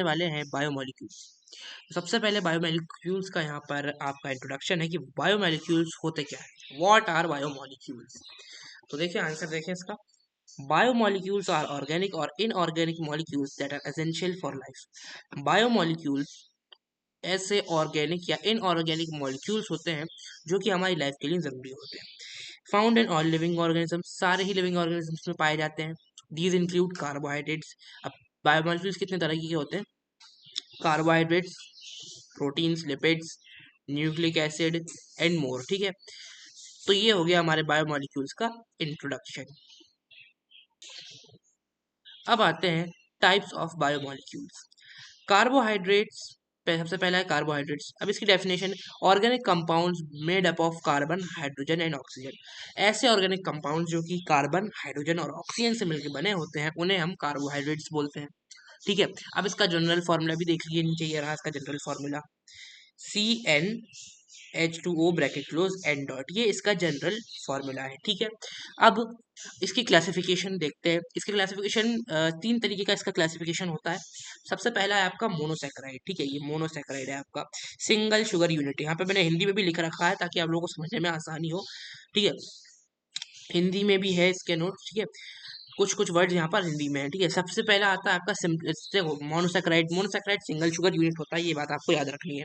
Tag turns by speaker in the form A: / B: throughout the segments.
A: वाले हैं बायोमोलिक्यूल्स। सबसे पहले बायोमोलिक्यूल्स का यहाँ पर आपका इंट्रोडक्शन है कि बायोमोलिक्यूल्स होते क्या है, व्हाट आर बायोमोलिक्यूल्स। तो देखिए आंसर देखें इसका। बायोमोलिक्यूल्स आर ऑर्गेनिक और inorganic molecules that are essential for life. Biomolecules ऐसे ऑर्गेनिक या इनऑर्गेनिक मॉलिक्यूल्स होते हैं जो कि हमारी लाइफ के लिए जरूरी होते हैं। Found in all living organism, सारे ही लिविंग ऑर्गेनिजम्स में पाए जाते हैं। These include carbohydrates. अब बायोमोलिक्यूल्स कितने तरह के होते हैं? Carbohydrates, proteins, lipids, nucleic acid and more. ठीक है, तो ये हो गया हमारे बायोमोलिक्यूल्स का इंट्रोडक्शन। अब आते हैं टाइप्स ऑफ बायोमोलिक्यूल्स। कार्बोहाइड्रेट्स, सबसे पहला है कार्बोहाइड्रेट्स। अब इसकी definition, organic compounds made up of carbon, hydrogen and oxygen. ऐसे ऑर्गेनिक कंपाउंड्स जो कि कार्बन, हाइड्रोजन और ऑक्सीजन से मिलकर बने होते हैं उन्हें हम कार्बोहाइड्रेट्स बोलते हैं। ठीक है, अब इसका जनरल फॉर्मूला भी देख लीजिए, नीचे ये रहा इसका general formula, CnH2O bracket close and dot, ये इसका जनरल फॉर्मूला है। ठीक है, अब इसकी क्लासिफिकेशन देखते हैं। इसकी क्लासिफिकेशन तीन तरीके का इसका क्लासिफिकेशन होता है। सबसे पहला है आपका मोनोसैकेराइड। ठीक है, ये मोनोसैकेराइड है आपका, सिंगल शुगर यूनिट। यहाँ पे मैंने हिंदी में भी लिख रखा है ताकि आप लोगों को समझने में आसानी हो। ठीक है, हिंदी में भी है इसके नोट। ठीक है, कुछ कुछ वर्ड्स यहाँ पर हिंदी में है। ठीक है, सबसे पहला आता है आपका देखो monosaccharide. Monosaccharide single sugar unit होता है, ये बात आपको याद रखनी है।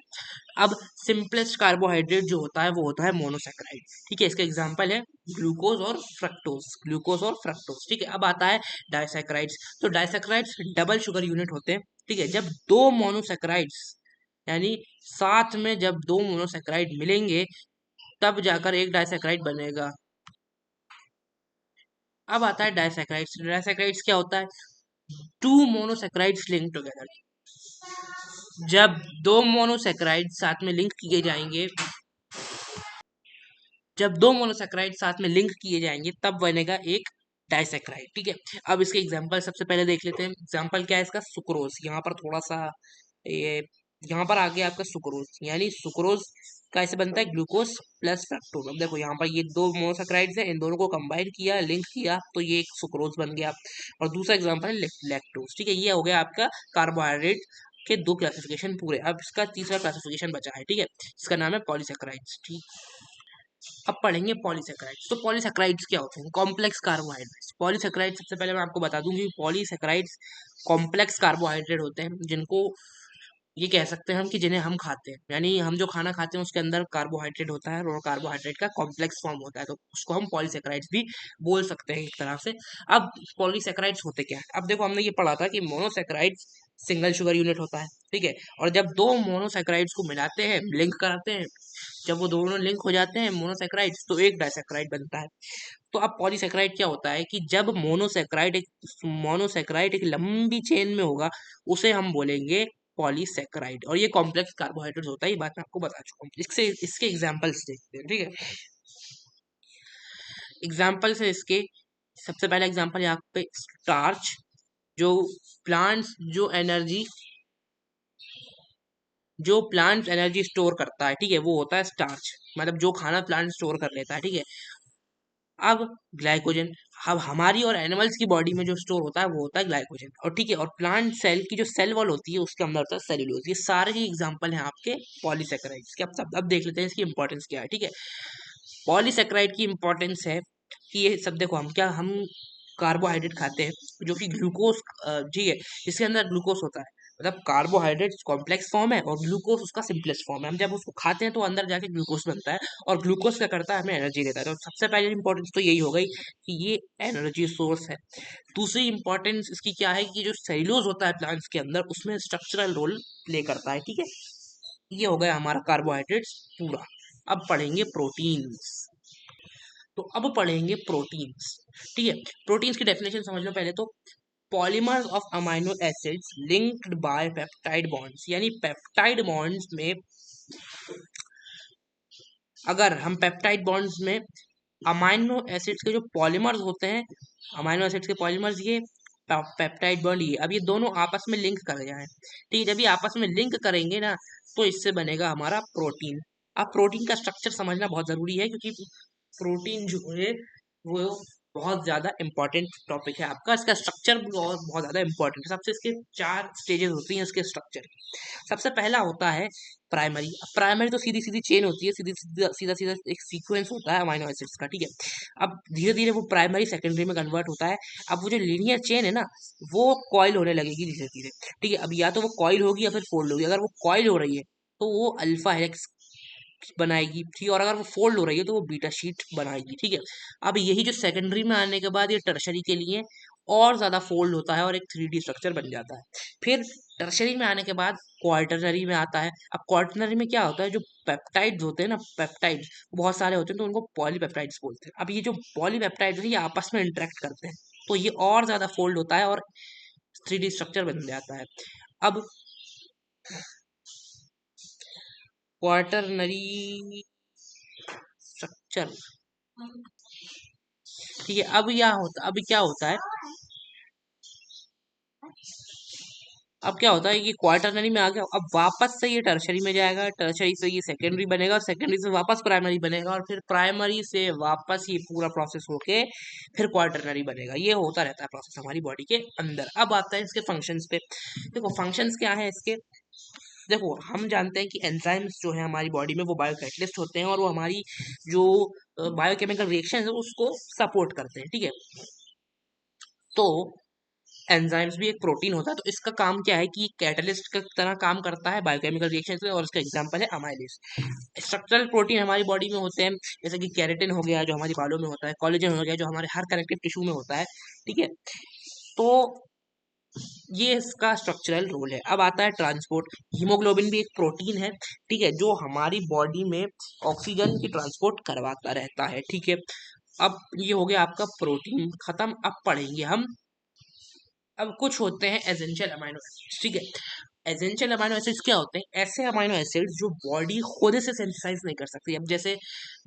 A: अब सिंपलेस्ट कार्बोहाइड्रेट जो होता है वो होता है मोनोसैकेराइड। ठीक है, इसका एग्जांपल है ग्लूकोज और फ्रक्टोज, ग्लूकोज और फ्रक्टोज। ठीक है, अब आता है डाइसैकेराइड्स। तो डाइसैकेराइड्स डबल शुगर यूनिट होते हैं। ठीक है, जब दो मोनोसैकेराइड्स यानी साथ में जब दो मोनोसैकेराइड मिलेंगे तब जाकर एक डाइसैकेराइड बनेगा। अब आता है डाइसैकेराइड्स। डाइसैकेराइड्स क्या होता है? Two monosaccharides link together. जब दो मोनोसैकेराइड साथ में लिंक किए जाएंगे, जब दो मोनोसैकेराइड साथ में लिंक किए जाएंगे तब बनेगा एक डाइसैकेराइड। ठीक है, अब इसके एग्जांपल सबसे पहले देख लेते हैं। एग्जांपल क्या है इसका? सुक्रोज। यहाँ पर थोड़ा सा ये, यहाँ पर आ गया आपका सुक्रोज, यानी सुक्रोज कैसे बनता है? Glucose plus fructose. अब देखो यहाँ पर ये दो मोनोसैकेराइड्स हैं, इन दोनों को कंबाइन किया, लिंक किया, तो ये एक सुक्रोज बन गया। और दूसरा एग्जांपल है लैक्टोज। ठीक है, ये हो गया आपका कार्बोहाइड्रेट के दो क्लासिफिकेशन पूरे। अब इसका तीसरा क्लासिफिकेशन बचा है। ठीक है, इसका नाम है पॉलीसैकेराइड्स। ठीक, अब पढ़ेंगे पॉलीसैकेराइड्स। तो पॉलीसैकेराइड्स क्या होते हैं? Complex carbohydrates. पॉलीसैकेराइड सबसे पहले मैं आपको बता दूं कि पॉलीसैकेराइड्स कॉम्प्लेक्स कार्बोहाइड्रेट होते हैं, जिनको ये कह सकते हैं हम कि जिन्हें हम खाते हैं, यानी हम जो खाना खाते हैं उसके अंदर कार्बोहाइड्रेट होता है और कार्बोहाइड्रेट का कॉम्प्लेक्स फॉर्म होता है, तो उसको हम पॉलीसैकेराइड्स भी बोल सकते हैं एक तरह से। अब पॉलीसैकेराइड्स होते क्या है? अब देखो हमने ये पढ़ा था कि मोनोसैकेराइड्स सिंगल शुगर यूनिट होता है। ठीक है, और जब दो मोनोसैकेराइड्स को मिलाते हैं, लिंक कराते हैं, जब वो दोनों लिंक हो जाते हैं मोनोसैकेराइड्स, तो एक डाइसैकेराइड बनता है। तो अब पॉलीसैकेराइड क्या होता है कि जब मोनोसैकेराइड एक लंबी चेन में होगा उसे हम बोलेंगे पॉलीसैकेराइड, और ये कॉम्प्लेक्स कार्बोहाइड्रेट होता है। ये बात मैं आपको बता चुका हूँ। इससे इसके एग्जांपल्स देखते हैं। ठीक है, एग्जांपल्स है इसके। सबसे पहला एग्जांपल यहाँ पे स्टार्च, जो प्लांट्स जो प्लांट एनर्जी स्टोर करता है। ठीक है, वो होता है स्टार्च, मतलब जो खाना प्लांट स्टोर कर लेता है। ठीक है, अब ग्लाइकोजन, अब हमारी और एनिमल्स की बॉडी में जो स्टोर होता है वो होता है ग्लाइकोजन। और ठीक है, और प्लांट सेल की जो सेल वॉल होती है उसके अंदर होता है सेल्यूलोज। ये सारे ही एग्जांपल हैं आपके पॉलीसैकेराइड्स के। अब देख लेते हैं इसकी इंपॉर्टेंस क्या है। ठीक है, पॉलीसैकेराइड की इंपॉर्टेंस है कि ये सब देखो, हम कार्बोहाइड्रेट खाते हैं जो कि ग्लूकोज, जी है, इसके अंदर ग्लूकोज होता है। मतलब कार्बोहाइड्रेट कॉम्प्लेक्स फॉर्म है और ग्लूकोज उसका सिंपलेस्ट फॉर्म है। हम जब उसको खाते हैं तो अंदर जाके ग्लूकोज बनता है, और ग्लूकोज क्या करता है? हमें एनर्जी देता है। तो सबसे पहले इंपॉर्टेंस तो यही हो गई कि ये एनर्जी सोर्स है। दूसरी इंपॉर्टेंस इसकी क्या है कि जो सेल्यूलोज होता है प्लांट्स के अंदर, उसमें स्ट्रक्चरल रोल प्ले करता है। ठीक है, ये हो गया हमारा कार्बोहाइड्रेट्स पूरा। अब पढ़ेंगे प्रोटीन्स। तो अब पढ़ेंगे प्रोटीन्स। ठीक है, प्रोटीन्स की डेफिनेशन समझ लो पहले तो। Polymers of amino acids linked by peptide bonds, यानी पेप्टाइड बॉन्ड्स में, अगर हम पेप्टाइड बॉन्ड्स में अमाइनो एसिड्स के जो पॉलीमर्स होते हैं, अमाइनो एसिड्स के पॉलीमर्स, ये पेप्टाइड बॉन्ड, ये अब ये दोनों आपस में लिंक कर जाए। ठीक है, जब ये आपस में लिंक करेंगे ना तो इससे बनेगा हमारा प्रोटीन। अब प्रोटीन का स्ट्रक्चर समझना बहुत जरूरी है, क्योंकि प्रोटीन जो है वो बहुत ज़्यादा इंपॉर्टेंट टॉपिक है आपका। इसका स्ट्रक्चर भी और बहुत ज़्यादा इंपॉर्टेंट है। सबसे इसके 4 स्टेजेस होती हैं इसके स्ट्रक्चर की। सबसे पहला होता है प्राइमरी। अब प्राइमरी तो सीधी सीधी चेन होती है, सीधी सीधा सीधा सीधा एक सीक्वेंस होता है अमाइनो एसिड्स का, ठीक है। अब धीरे धीरे वो प्राइमरी सेकेंडरी में कन्वर्ट होता है। अब वो जो लीनियर चेन है ना, वो कॉइल होने लगेगी धीरे धीरे, ठीक है। अब या तो वो कॉइल होगी या फिर फोल्ड होगी। अगर वो कॉइल हो रही है तो वो अल्फा हेलिक्स बनाएगी, ठीक है। और अगर वो फोल्ड हो रही है तो वो बीटा शीट बनाएगी, ठीक है। अब यही जो सेकेंडरी में आने के बाद ये टर्शरी के लिए और ज्यादा फोल्ड होता है और एक 3D स्ट्रक्चर बन जाता है। फिर टर्शरी में आने के बाद क्वार्टरनरी में आता है। अब क्वार्टरनरी में क्या होता है, जो पेप्टाइड्स होते हैं ना, पेप्टाइड्स बहुत सारे होते हैं तो उनको पॉलीपेप्टाइड्स बोलते हैं। अब ये जो पॉलीपेप्टाइड्स है ये आपस में इंटरेक्ट करते हैं तो ये और ज्यादा फोल्ड होता है और 3D स्ट्रक्चर बन जाता है। अब क्वार्टरनरी स्ट्रक्चर, ठीक है। अब क्या होता है, अब क्या होता है कि क्वार्टरनरी में आ गया, अब वापस से ये टर्शरी में जाएगा, टर्शरी से ये सेकेंडरी बनेगा, सेकेंडरी से वापस प्राइमरी बनेगा और फिर प्राइमरी से वापस ये पूरा प्रोसेस होके फिर क्वार्टरनरी बनेगा। ये होता रहता है प्रोसेस हमारी बॉडी के अंदर। अब आता है इसके फंक्शंस पे। देखो फंक्शंस क्या है इसके। देखो हम जानते हैं कि एंजाइम्स जो है हमारी बॉडी में वो बायोकैटलिस्ट होते हैं और वो हमारी जो बायोकेमिकल रिएक्शन है उसको सपोर्ट करते हैं, ठीक है। तो एंजाइम्स भी एक प्रोटीन होता है तो इसका काम क्या है कि कैटलिस्ट की तरह काम करता है बायोकेमिकल रिएक्शन में, और इसका एग्जांपल है अमाइलेज। स्ट्रक्चरल प्रोटीन हमारी बॉडी में होते हैं, जैसे कि केराटिन हो गया जो हमारी बालों में होता है, कोलेजन हो गया जो हमारे हर कनेक्टिव टिश्यू में होता है, ठीक है। तो ये इसका स्ट्रक्चरल रोल है। अब आता है ट्रांसपोर्ट। हीमोग्लोबिन भी एक प्रोटीन है, ठीक है, जो हमारी बॉडी में ऑक्सीजन की ट्रांसपोर्ट करवाता रहता है, ठीक है। अब ये हो गया आपका प्रोटीन खत्म। अब पढ़ेंगे हम, अब कुछ होते हैं एसेंशियल अमाइनो एसिड्स, ठीक है। एसेंशियल अमाइनो एसिड्स क्या होते हैं, ऐसे अमाइनो एसिड्स जो बॉडी खुद से सिंथेसाइज नहीं कर सकती। अब जैसे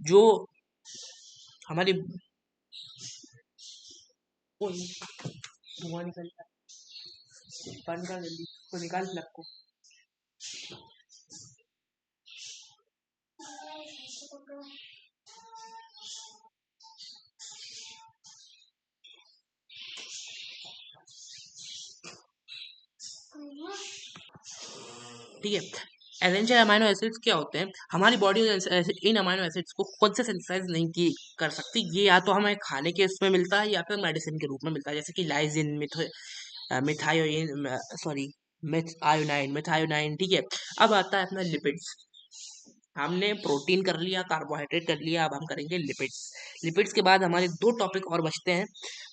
A: जो हमारी कोई धुआं निकल रहा है, बंद कर जल्दी को, निकाल प्लग को। ठीक है। एसेंशियल अमाइनो एसिड्स क्या होते हैं, हमारी बॉडी इन अमाइनो एसिड्स को खुद से सिंथेसाइज नहीं की कर सकती। ये या तो हमें खाने के इसमें मिलता है या फिर मेडिसिन के रूप में मिलता है, जैसे कि लाइसिन, मिथायोइन, सॉरी मिथायोनाइन, मिथायोनाइन, ठीक है। अब आता है अपना लिपिड्स। हमने प्रोटीन कर लिया, कार्बोहाइड्रेट कर लिया, अब हम करेंगे लिपिड्स। लिपिड्स के बाद हमारे दो टॉपिक और बचते हैं,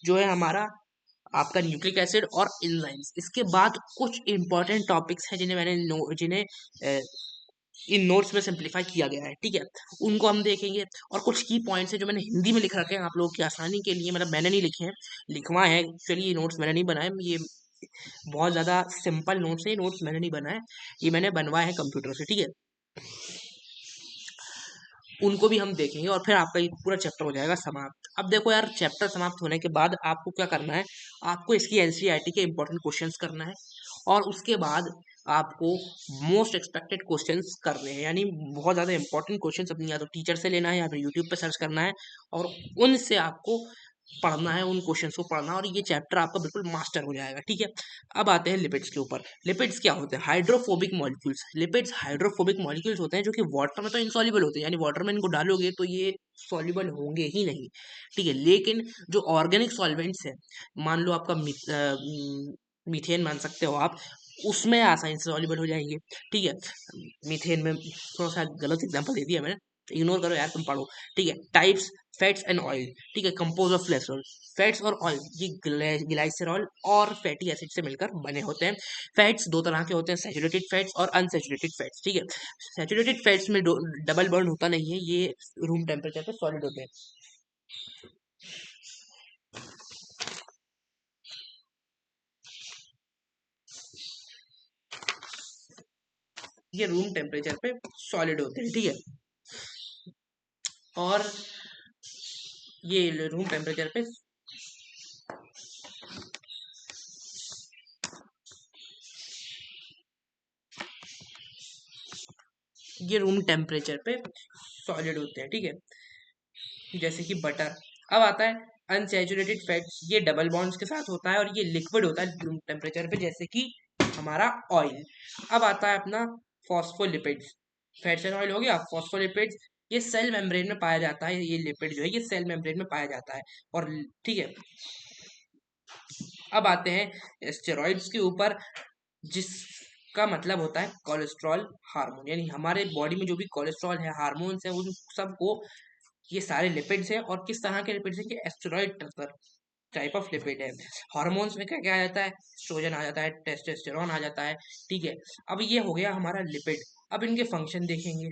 A: जो है हमारा आपका न्यूक्लिक एसिड और एंजाइम्स। इसके बाद कुछ इंपॉर्टेंट टॉपिक्स हैं जिन्हें इन नोट्स में सिंप्लीफाई किया गया है, ठीक है। उनको हम देखेंगे। और कुछ की पॉइंट्स हैं जो मैंने हिंदी में लिख रखे हैं आप लोगों की आसानी के लिए, मतलब मैंने नहीं लिखे हैं, लिखवाए हैं एक्चुअली। ये नोट्स मैंने नहीं बनाए, ये बहुत ज़्यादा सिंपल नोट्स है, ये नोट्स मैंने नहीं बनाए, ये मैंने बनवाए हैं कंप्यूटर से, ठीक है। उनको भी हम देखेंगे और फिर आपका ये पूरा चैप्टर हो जाएगा समाप्त। अब देखो यार, चैप्टर समाप्त होने के बाद आपको क्या करना है, आपको इसकी एनसीईआरटी के इंपॉर्टेंट क्वेश्चंस करना है और उसके बाद आपको मोस्ट एक्सपेक्टेड क्वेश्चंस करने हैं, यानी बहुत ज़्यादा इंपॉर्टेंट क्वेश्चंस अपनी या तो टीचर से लेना है या फिर यूट्यूब पे सर्च करना है और उनसे आपको पढ़ना है, उन क्वेश्चंस को पढ़ना, और ये चैप्टर आपका बिल्कुल मास्टर हो जाएगा, ठीक है। अब आते हैं लिपिड्स के ऊपर। लिपिड्स क्या होते हैं, hydrophobic molecules. Lipids hydrophobic molecules होते हैं जो कि वाटर में तो इनसॉल्युबल होते हैं, यानी वाटर में इनको डालोगे तो ये सॉल्युबल होंगे ही नहीं, ठीक है। लेकिन जो ऑर्गेनिक सॉल्वेंट्स है, मान लो आपका मीथेन मान सकते हो आप, उसमें आसानी से सॉल्युबल हो जाएंगे, ठीक है। मीथेन में थोड़ा सा गलत एग्जांपल दे दिया मैंने, इग्नोर करो यार, तुम पढ़ो, ठीक है। टाइप्स, फैट्स एंड ऑयल, ठीक है, कंपोज ऑफ ग्लिसरॉल। फैट्स और ऑयल ये ग्लाइसरॉल और फैटी एसिड से मिलकर बने होते हैं। फैट्स दो तरह के होते हैं, सैचुरेटेड फैट्स और अनसैचुरेटेड फैट्स, ठीक है। सैचुरेटेड फैट्स में डबल बॉन्ड होता नहीं है, ये रूम टेम्परेचर पे सॉलिड होते हैं। ये रूम टेम्परेचर पे सॉलिड होते हैं, ठीक है। और ये रूम टेम्परेचर पे ये रूम टेम्परेचर पे सॉलिड होते हैं, ठीक है, जैसे कि बटर। अब आता है अनसैचुरेटेड फैट्स ये डबल बॉन्ड्स के साथ होता है और ये लिक्विड होता है रूम टेम्परेचर पे, जैसे कि हमारा ऑयल। अब आता है अपना फॉस्फोलिपिड्स। फैट्स एंड ऑयल हो गया। फॉस्फोलिपिड्स ये सेल मेम्ब्रेन में पाया जाता है, ये लिपिड जो है ये सेल मेम्ब्रेन में पाया जाता है। और ठीक है, अब आते हैं स्टेरॉइड्स के ऊपर, जिसका मतलब होता है कोलेस्ट्रॉल हार्मोन, यानी हमारे बॉडी में जो भी कोलेस्ट्रॉल है, हार्मोन्स है, उन सबको, ये सारे लिपिड्स हैं। और किस तरह के लिपिड्स हैं कि एस्टेरॉइड टाइप ऑफ लिपिड है। हार्मोन्स में क्या क्या आ जाता है, एस्ट्रोजन आ जाता है, टेस्टोस्टेरोन आ जाता है। ठीक है, अब ये हो गया हमारा लिपिड। अब इनके फंक्शन देखेंगे।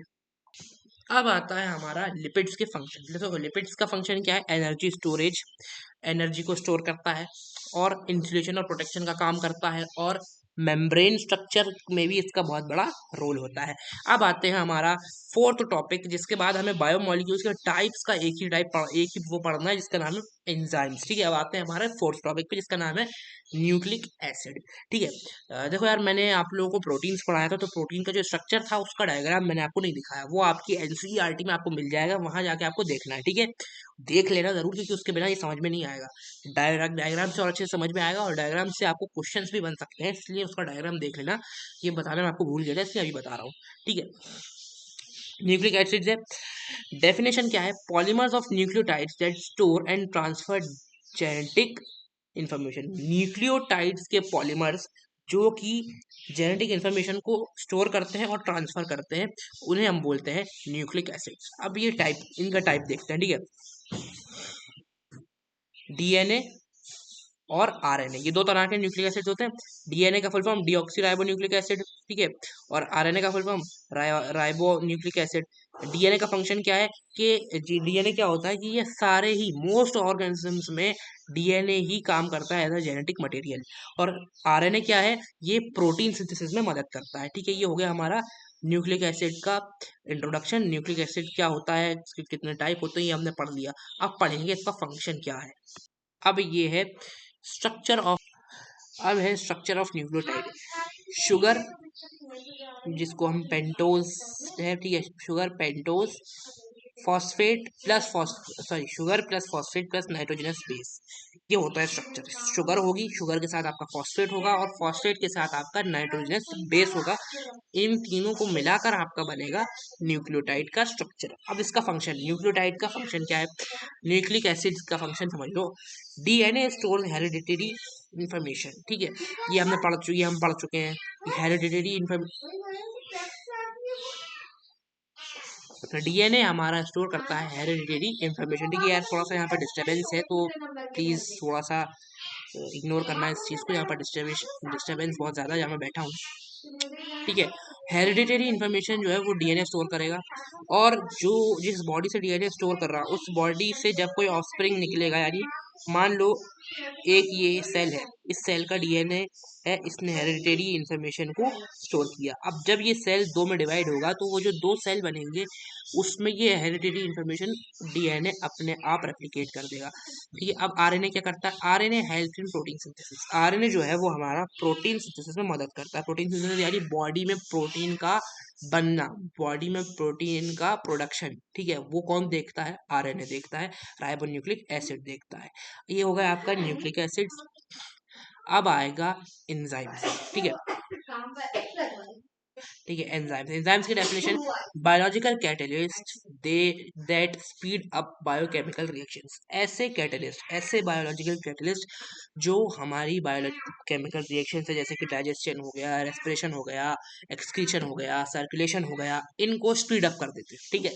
A: अब आता है हमारा लिपिड्स के फंक्शन। देखो लिपिड्स का फंक्शन क्या है, एनर्जी स्टोरेज, एनर्जी को स्टोर करता है, और इंसुलेशन और प्रोटेक्शन का काम करता है, और मेम्ब्रेन स्ट्रक्चर में भी इसका बहुत बड़ा रोल होता है। अब आते हैं हमारा फोर्थ टॉपिक, जिसके बाद हमें बायोमोलिक्यूल्स के टाइप्स का एक ही वो पढ़ना है, जिसका नाम है एंजाइम्स। ठीक है, अब आते हैं हमारे फोर्थ टॉपिक पे, जिसका नाम है न्यूक्लिक एसिड। ठीक है, देखो यार, मैंने आप लोगों को प्रोटीन्स पढ़ाया था, तो प्रोटीन का जो स्ट्रक्चर था उसका डायग्राम मैंने आपको नहीं दिखाया, वो आपकी एनसीईआरटी में आपको मिल जाएगा, वहां जाके आपको देखना है। ठीक है, देख लेना जरूर, क्योंकि उसके बिना ये समझ में नहीं आएगा। डायग्राम से और अच्छे से समझ में आएगा, और डायग्राम से आपको क्वेश्चंस भी बन सकते हैं, इसलिए उसका डायग्राम देख लेना। ये बताना मैं आपको भूल गया था, इसलिए अभी बता रहा हूँ। ठीक है, न्यूक्लिक एसिड्स है, डेफिनेशन क्या है, polymers of nucleotides that store and transfer genetic information. Nucleotides के पॉलीमर्स जो कि जेनेटिक इंफॉर्मेशन को स्टोर करते हैं और ट्रांसफर करते हैं, उन्हें हम बोलते हैं न्यूक्लिक एसिड्स। अब ये टाइप, इनका टाइप देखते हैं। ठीक है, डीएनए और आरएनए, ये दो तरह के न्यूक्लिक एसिड होते हैं। डीएनए का full form deoxy ribo nucleic acid. ठीक है, और आरएनए का full form ribo nucleic acid. DNA का फंक्शन क्या है कि डीएनए क्या होता है कि ये सारे ही मोस्ट ऑर्गेनिजम्स में डीएनए ही काम करता है एज अ जेनेटिक मटेरियल। और आरएनए क्या है, ये प्रोटीन सिंथेसिस में मदद करता है। ठीक है, ये हो गया हमारा न्यूक्लिक एसिड का इंट्रोडक्शन। न्यूक्लिक एसिड क्या होता है, इसके कितने टाइप होते हैं, ये हमने पढ़ लिया। अब पढ़ेंगे इसका फंक्शन क्या है। अब ये है स्ट्रक्चर ऑफ अब है स्ट्रक्चर ऑफ न्यूक्लियोटाइड। शुगर, जिसको हम पेंटोज है, ठीक है, sugar pentose, phosphate plus sugar plus phosphate plus nitrogenous base, ये होता है स्ट्रक्चर। शुगर होगी, शुगर के साथ आपका फॉस्फेट होगा, और फॉस्फेट के साथ आपका नाइट्रोजनस बेस होगा। इन तीनों को मिलाकर आपका बनेगा न्यूक्लियोटाइड का स्ट्रक्चर। अब इसका फंक्शन, न्यूक्लियोटाइड का फंक्शन क्या है, न्यूक्लिक एसिड का फंक्शन समझ लो। DNA store hereditary information. ठीक है, ये हम पढ़ चुके हैं, हेरिडिटरी डीएनए हमारा स्टोर करता है हेरिडिटरी इंफॉर्मेशन। ठीक है यार, थोड़ा सा यहाँ पर डिस्टर्बेंस है, तो प्लीज थोड़ा सा इग्नोर करना है इस चीज को। यहाँ पर डिस्टर्बेंस बहुत ज्यादा है जहाँ मैं बैठा हूँ। ठीक है, हेरिडिटरी इंफॉर्मेशन जो है वो डीएनए स्टोर करेगा, और जो जिस बॉडी से डीएनए स्टोर कर रहा है, उस बॉडी से जब कोई ऑफस्प्रिंग निकलेगा, यानी मान लो एक ये सेल है, इस सेल का डीएनए है, इसने हेरिडिटरी इंफॉर्मेशन को स्टोर किया। अब जब ये सेल दो में डिवाइड होगा, तो वो जो दो सेल बनेंगे, उसमें ये हेरिडिटरी इंफॉर्मेशन डीएनए अपने आप रेप्लिकेट कर देगा। ठीक है, अब आरएनए क्या करता है, RNA help in protein synthesis. RNA जो है वो हमारा प्रोटीन सिंथेसिस में मदद करता है। प्रोटीन सिंथेसिस यानी बॉडी में प्रोटीन का बनना, बॉडी में प्रोटीन का प्रोडक्शन। ठीक है, वो कौन देखता है, आरएनए देखता है, राइबोन्यूक्लिक एसिड देखता है। ये हो गया आपका न्यूक्लिक एसिड। अब आएगा एंजाइम्स। ठीक है, ठीक है, एंजाइम्स, एंजाइम्स की definition, biological catalyst they that speed up biochemical reactions. ऐसे बायोलॉजिकल कैटलिस्ट जो हमारी बायोकेमिकल रिएक्शन है, जैसे कि डाइजेशन हो गया, रेस्पिरेशन हो गया, एक्सक्रीशन हो गया, सर्कुलेशन हो गया, इनको स्पीड अप कर देते हैं। ठीक है,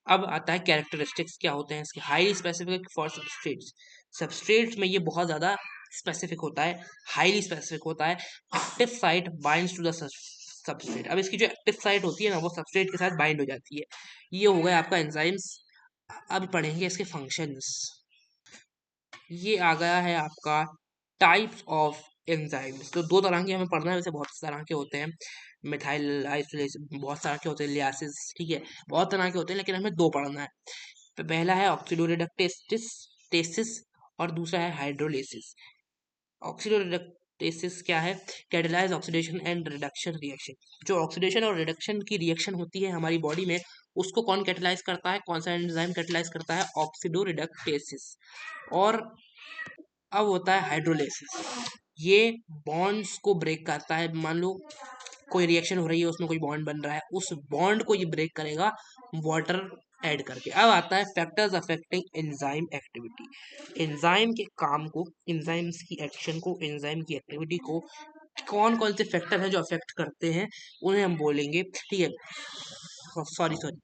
A: अब आता है कैरेक्टरिस्टिक्स क्या होते हैं इसके, highly specific for substrates. Substrates में ये बहुत ज्यादा स्पेसिफिक होता है, हाईली स्पेसिफिक होता है। Active site binds to the substrate. अब इसकी जो एक्टिव साइट होती है ना, वो सबस्ट्रेट के साथ बाइंड हो जाती है। ये हो गया आपका एंजाइम्स। अब पढ़ेंगे इसके फंक्शंस। ये आ गया है आपका टाइप्स ऑफ एंजाइम्स। तो दो तरह के हमें पढ़ना है, वैसे बहुत तरह के होते हैं। मिथाइल आइसोलेशन बहुत तरह के होते हैं, लियासिस, ठीक है, बहुत तरह के होते हैं, लेकिन हमें दो पढ़ना है। तो पहला है ऑक्सीडोरेडक्टेसिस, और दूसरा है हाइड्रोलिसिस। टेसिस क्या है? Catalyse oxidation and reduction reaction. जो ऑक्सीडेशन और रिडक्शन की रिएक्शन होती है हमारी बॉडी में, उसको कौन कैटेलाइज करता है? कौन सा एंजाइम कैटेलाइज करता है? ऑक्सीडो रिडक्टेसिस। और अब होता है हाइड्रोलिसिस। ये बॉन्ड्स को ब्रेक करता है। मान लो कोई रिएक्शन हो रही है, उसमें कोई बॉन्ड बन रहा है, उस बॉन्ड को ये ब्रेक करेगा वाटर ऐड करके। अब आता है factors affecting enzyme activity. Enzyme के काम को, एंजाइम्स की एक्शन को, एंजाइम की एक्टिविटी को कौन कौन से फैक्टर हैं जो अफेक्ट करते हैं, उन्हें हम बोलेंगे। ठीक है, सॉरी सॉरी,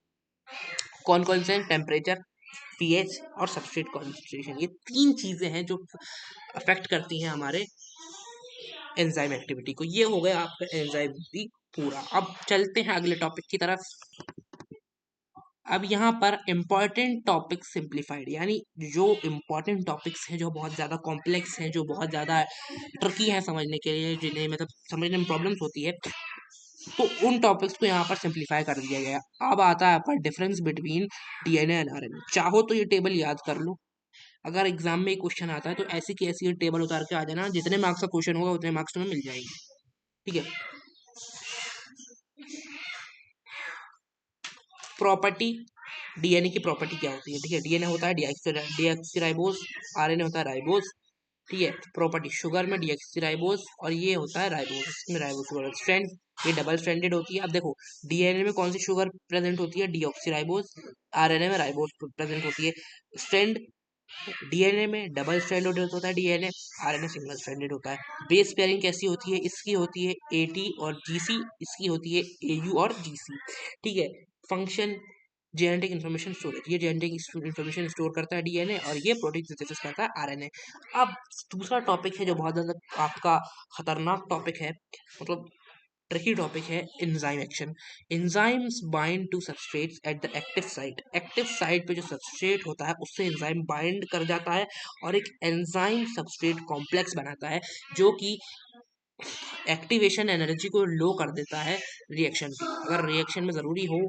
A: कौन कौन से? टेम्परेचर, पीएच और सबस्ट्रेट कॉन्सेंट्रेशन। ये तीन चीजें हैं जो अफेक्ट करती हैं हमारे एंजाइम एक्टिविटी को। ये हो गया आपका एंजाइम भी पूरा। अब चलते हैं अगले टॉपिक की तरफ। अब यहाँ पर इम्पॉर्टेंट टॉपिक सिंप्लीफाइड, यानी जो इम्पॉर्टेंट टॉपिक्स हैं, जो बहुत ज़्यादा कॉम्प्लेक्स हैं, जो बहुत ज़्यादा ट्रिकी हैं समझने के लिए, जिन्हें मतलब समझने में प्रॉब्लम्स होती है, तो उन टॉपिक्स को यहाँ पर सिंप्लीफाई कर दिया गया। अब आता है आपका difference between DNA and RNA. चाहो तो ये टेबल याद कर लो, अगर एग्जाम में क्वेश्चन आता है तो ऐसी की ऐसी टेबल उतार के आ जाना, जितने मार्क्स का क्वेश्चन होगा उतने मार्क्स तुम्हें मिल जाएंगे। ठीक है। प्रॉपर्टी, डीएनए की प्रॉपर्टी क्या होती है? ठीक है, डीएनए होता है डीऑक्सीराइबोस, आरएनए होता है राइबोस। ठीक है, प्रॉपर्टी शुगर में डीऑक्सीराइबोस और ये होता है राइबोस, इसमें राइबोस शुगर। स्ट्रैंड, ये डबल स्ट्रैंडेड होती है। अब देखो डीएनए में कौन सी शुगर प्रेजेंट होती है? डीऑक्सीराइबोस। आरएनए में राइबोस प्रेजेंट होती है। स्ट्रैंड, डीएनए में डबल स्ट्रैंडेड होता है डीएनए, आरएनए सिंगल स्ट्रैंडेड होता है। बेस पेयरिंग कैसी होती है? इसकी होती है एटी और जीसी, इसकी होती है एयू और जीसी। ठीक है। फंक्शन, जेनेटिक इन्फॉर्मेशन स्टोरेज, ये जेनेटिक इन्फॉर्मेशन स्टोर करता है डीएनए और ये प्रोटीन सिंथेसिस करता है आरएनए। अब दूसरा टॉपिक है जो बहुत ज़्यादा आपका खतरनाक टॉपिक है, मतलब ट्रिकी टॉपिक है, enzyme action. Enzymes bind to substrates at the active site. Active site पे जो सबस्ट्रेट होता है उससे एंजाइम बाइंड कर जाता है और एक एंजाइम सबस्ट्रेट कॉम्प्लेक्स बनाता है, जो कि एक्टिवेशन एनर्जी को लो कर देता है रिएक्शन की। अगर रिएक्शन में ज़रूरी हो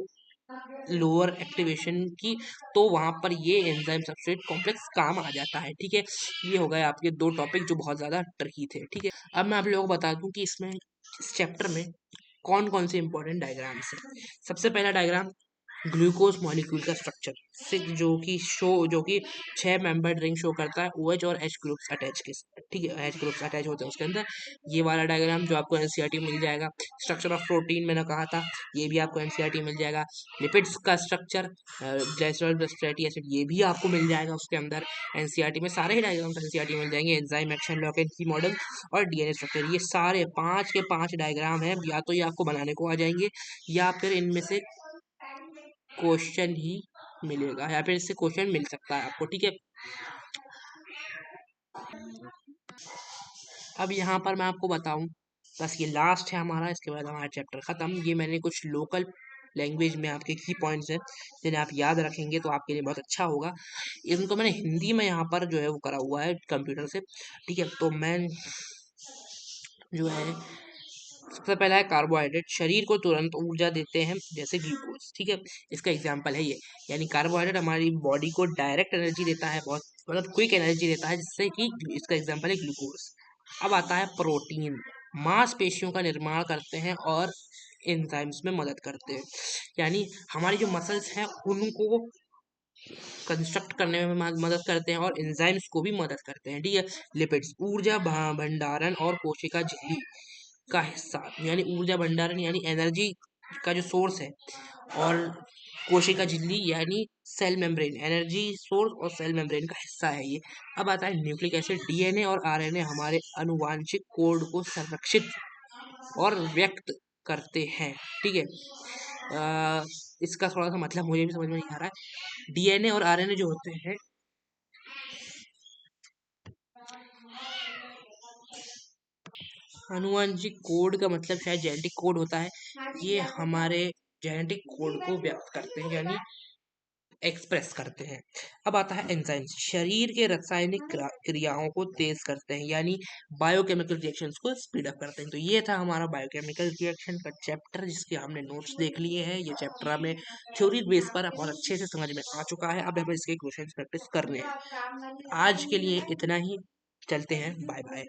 A: लोअर एक्टिवेशन की, तो वहां पर ये एंजाइम सबस्ट्रेट कॉम्प्लेक्स काम आ जाता है। ठीक है, ये हो गए आपके दो टॉपिक जो बहुत ज़्यादा ट्रिकी थे। ठीक है, अब मैं आप लोगों को बता दूं कि इसमें, इस चैप्टर में कौन कौन से इंपॉर्टेंट डायग्राम्स हैं। सबसे पहला डायग्राम ग्लूकोज मॉलिक्यूल का स्ट्रक्चर, जो कि 6 मेंबर्ड रिंग शो करता है, OH और H ग्रुप्स अटैच के। ठीक है, H ग्रुप्स अटैच होते हैं उसके अंदर। ये वाला डायग्राम जो आपको एनसीईआरटी मिल जाएगा। स्ट्रक्चर ऑफ प्रोटीन मैंने कहा था, ये भी आपको एनसीईआरटी मिल जाएगा। लिपिड्स का स्ट्रक्चर, ग्लाइसरॉल फैटी एसिड, ये भी आपको मिल जाएगा उसके अंदर एनसीईआरटी में। सारे ही डायग्राम्स एनसीईआरटी में मिल जाएंगे। एंजाइम एक्शन, लॉक एंड की मॉडल और डीएनए स्ट्रक्चर, ये सारे 5 के 5 डायग्राम हैं। या तो ये आपको बनाने को आ जाएंगे या फिर इनमें से क्वेश्चन ही मिलेगा, या फिर इससे क्वेश्चन मिल सकता है आपको। ठीक है, अब यहाँ पर मैं आपको बताऊं, बस ये लास्ट है हमारा, इसके बाद हमारा चैप्टर खत्म। ये मैंने कुछ लोकल लैंग्वेज में आपके की पॉइंट्स हैं जिन्हें आप याद रखेंगे तो आपके लिए बहुत अच्छा होगा। इनको मैंने हिंदी में यहाँ पर जो है वो करा हुआ है कंप्यूटर से। ठीक है, तो मैं जो है, सबसे पहला है कार्बोहाइड्रेट, शरीर को तुरंत ऊर्जा देते हैं जैसे ग्लूकोज। ठीक है, इसका एग्जांपल है ये, यानी कार्बोहाइड्रेट हमारी बॉडी को डायरेक्ट एनर्जी देता है, बहुत मतलब क्विक एनर्जी देता है, जिससे कि इसका एग्जांपल है ग्लूकोज। अब आता है प्रोटीन, मांसपेशियों का निर्माण करते हैं और एंजाइम्स में मदद करते हैं, यानी हमारी जो मसल्स हैं उनको कंस्ट्रक्ट करने में मदद करते हैं और एंजाइम्स को भी मदद करते हैं। ठीक है, लिपिड्स, ऊर्जा भंडारण और कोशिका झिल्ली का हिस्सा, यानी ऊर्जा भंडारण यानी एनर्जी का जो सोर्स है, और कोशिका झिल्ली यानी सेल मेम्ब्रेन, एनर्जी सोर्स और सेल मेम्ब्रेन का हिस्सा है ये। अब आता है न्यूक्लिक एसिड, डीएनए और आरएनए हमारे अनुवांशिक कोड को संरक्षित और व्यक्त करते हैं। ठीक है, इसका थोड़ा सा मतलब मुझे भी समझ में नहीं आ रहा है। डीएनए और आरएनए जो होते हैं, आनुवंशिक कोड का मतलब शायद जेनेटिक कोड होता है, ये हमारे जेनेटिक कोड को व्यक्त करते हैं, यानी एक्सप्रेस करते हैं। अब आता है एंजाइम्स, शरीर के रासायनिक क्रियाओं को तेज करते हैं, यानी बायोकेमिकल रिएक्शंस को स्पीड अप करते हैं। तो ये था हमारा बायोकेमिकल रिएक्शन का चैप्टर, जिसके हमने नोट्स देख लिए हैं। ये चैप्टर हमें थ्योरी बेस पर बहुत अच्छे से समझ में आ चुका है। अब हमें इसके क्वेश्चन प्रैक्टिस करने हैं। आज के लिए इतना ही, चलते हैं, बाय बाय।